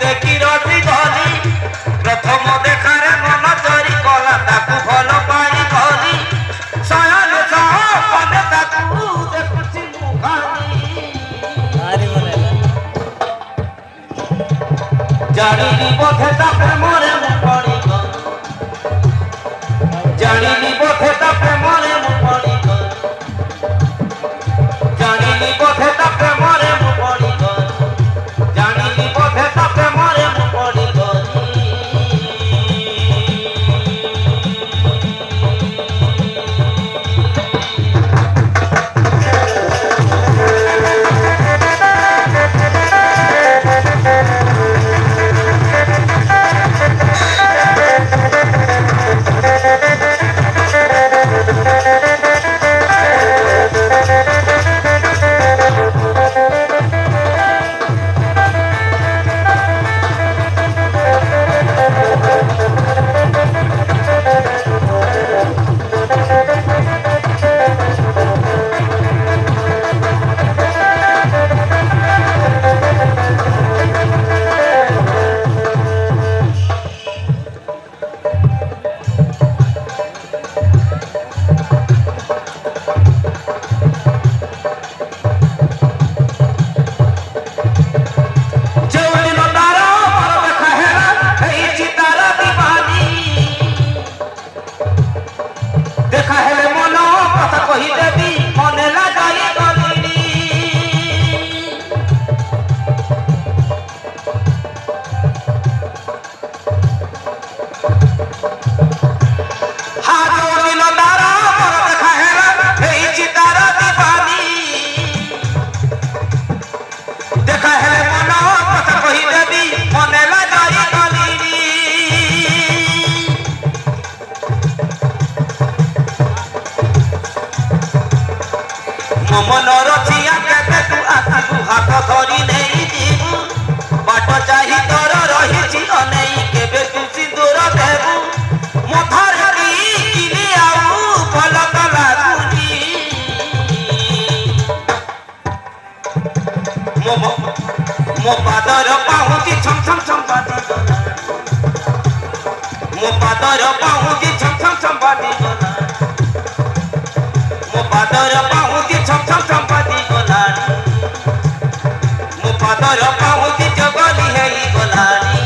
দেখি রথি গলি প্রথম দেখারে মন চরি কলা তাকু ভাল পাই গলি শয়ন সহপনে তাকু দেখুছি মুখানি জানিনি পথে তা প্রেমরে মু পড়ি গলি জানিনি পথে তা প্রেমরে মু পড়ি গলি জানিনি পথে তা প্রেমরে মু পড়ি গলি জানিনি পথে তা প্রেমরে মু পড়ি গলি মনৰ চিয়াকে তু আসিবু হাত ধৰি নেই দিবু বাট চাহি তোর রহিছি অনেই কেবে তু সিন্দুর দেবু মথার কিনি আউ ভাল কলা তুনি মো পাদর পাহুছি ছম ছম ছম বাজি গলা মো পাদর পাহুছি ছম ছম ছম বাজি গলা মো পাদর পাহুছি ছম ছম ছম বাজি গলানি মো পাদর পাহুছি জগলি হেই গলানি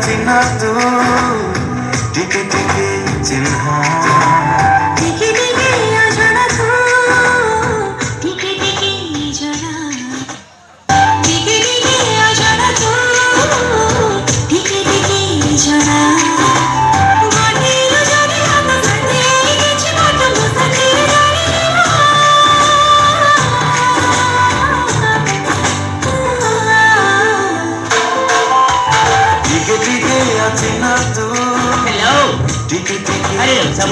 चिन्हा तू टिके टिके चिन्हा टिके टिके अजड़ा तू टिके टिके जड़ा टिके टिके अजड़ा तू टिके टिके जड़ा चिन्हा तू ଟିକେ ଟିକେ अरे सब